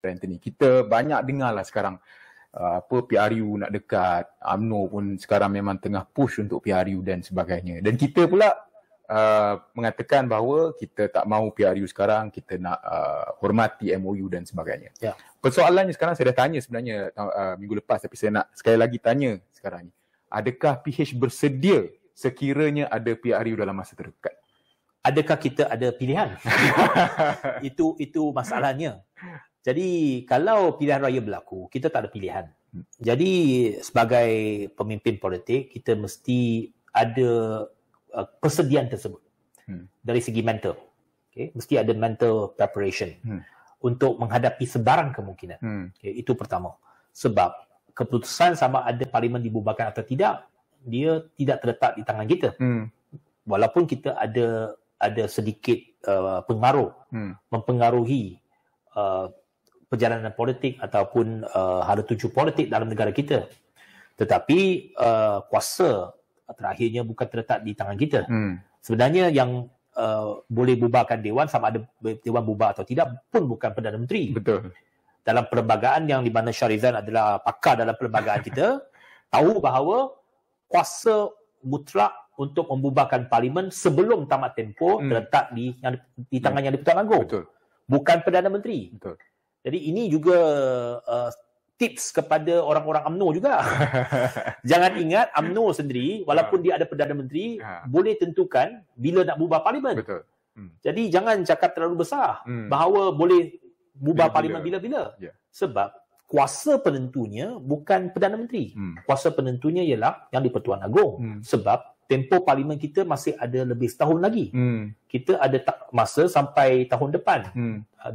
Anthony. Kita banyak dengar lah sekarang apa PRU nak dekat, UMNO pun sekarang memang tengah push untuk PRU dan sebagainya. Dan kita pula mengatakan bahawa kita tak mahu PRU sekarang, kita nak hormati MOU dan sebagainya. Ya. Persoalannya sekarang saya dah tanya sebenarnya minggu lepas, tapi saya nak sekali lagi tanya sekarang ni. Adakah PH bersedia sekiranya ada PRU dalam masa terdekat? Adakah kita ada pilihan? Itu masalahnya. Jadi kalau pilihan raya berlaku, kita tak ada pilihan. Jadi sebagai pemimpin politik, kita mesti ada persediaan tersebut dari segi mental. Okay? Mesti ada mental preparation untuk menghadapi sebarang kemungkinan. Okay? Itu pertama. Sebab keputusan sama ada parlimen dibubarkan atau tidak, dia tidak terletak di tangan kita. Walaupun kita ada sedikit pengaruh, mempengaruhi perjalanan politik ataupun hala tuju politik dalam negara kita. Tetapi kuasa terakhirnya bukan terletak di tangan kita. Sebenarnya yang boleh bubarkan Dewan, sama ada Dewan bubar atau tidak, pun bukan Perdana Menteri. Betul. Dalam perlembagaan yang di mana Shahrizan adalah pakar dalam perlembagaan kita, tahu bahawa kuasa mutlak untuk membubarkan parlimen sebelum tamat tempoh terletak di tangan Yang di-Pertuan Agong. Betul. Bukan Perdana Menteri. Betul. Jadi ini juga tips kepada orang-orang UMNO juga. Jangan ingat UMNO sendiri, walaupun dia ada Perdana Menteri, boleh tentukan bila nak bubar parlimen. Betul. Jadi jangan cakap terlalu besar bahawa boleh bubar parlimen bila-bila. Yeah. Sebab kuasa penentunya bukan Perdana Menteri. Kuasa penentunya ialah Yang di-Pertuan Agong. Sebab tempoh parlimen kita masih ada lebih setahun lagi. Kita ada masa sampai tahun depan,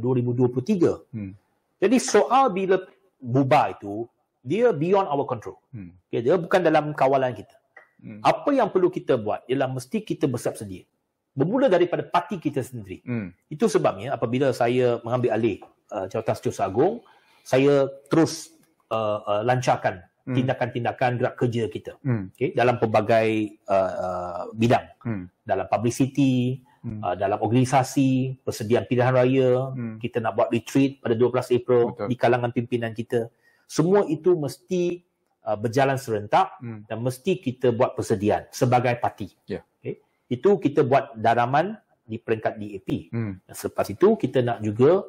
2023. Jadi soal bila bubar itu, dia beyond our control. Okay, dia bukan dalam kawalan kita. Apa yang perlu kita buat ialah mesti kita bersiap sedia. Bermula daripada parti kita sendiri. Itu sebabnya apabila saya mengambil alih jawatan Setiausaha Agong, saya terus lancarkan tindakan-tindakan gerak kerja kita. Okay, dalam pelbagai bidang. Dalam publicity, dalam organisasi, persediaan pilihan raya, kita nak buat retreat pada 12 April. Betul. Di kalangan pimpinan kita. Semua itu mesti berjalan serentak dan mesti kita buat persediaan sebagai parti. Yeah. Okay. Itu kita buat daraman di peringkat DAP. Dan selepas itu kita nak juga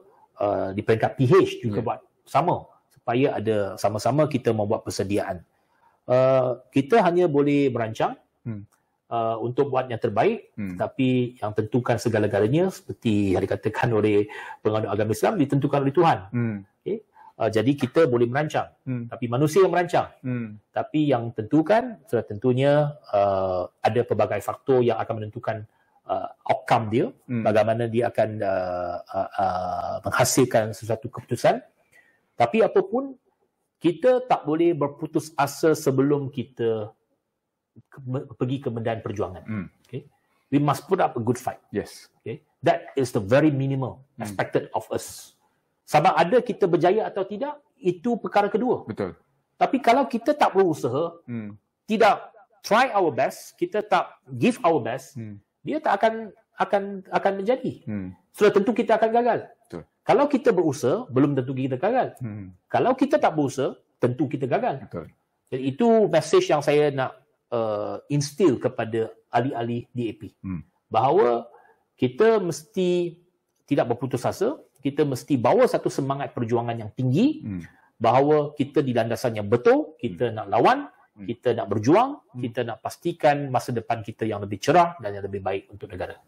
di peringkat PH juga buat sama, supaya ada sama-sama kita membuat persediaan. Kita hanya boleh merancang untuk buat yang terbaik, tapi yang tentukan segala-galanya seperti yang dikatakan oleh penganut agama Islam, ditentukan oleh Tuhan. Okay? Jadi kita boleh merancang, tapi manusia yang merancang. Tapi yang tentukan sudah tentunya ada pelbagai faktor yang akan menentukan outcome dia, bagaimana dia akan menghasilkan sesuatu keputusan. Tapi apapun, kita tak boleh berputus asa sebelum kita pergi ke medan perjuangan. Okay? We must put up a good fight. Yes. Okay? That is the very minimal expected of us. Sama ada kita berjaya atau tidak, itu perkara kedua. Betul. Tapi kalau kita tak berusaha, tidak try our best, kita tak give our best, dia tak akan menjadi. Sudah tentu kita akan gagal. Betul. Kalau kita berusaha, belum tentu kita gagal. Kalau kita tak berusaha, tentu kita gagal. Betul. Jadi itu message yang saya nak instill kepada ahli-ahli DAP. Bahawa kita mesti tidak berputus asa, kita mesti bawa satu semangat perjuangan yang tinggi, bahawa kita di landasan yang betul, kita nak lawan, kita nak berjuang, kita nak pastikan masa depan kita yang lebih cerah dan yang lebih baik untuk negara.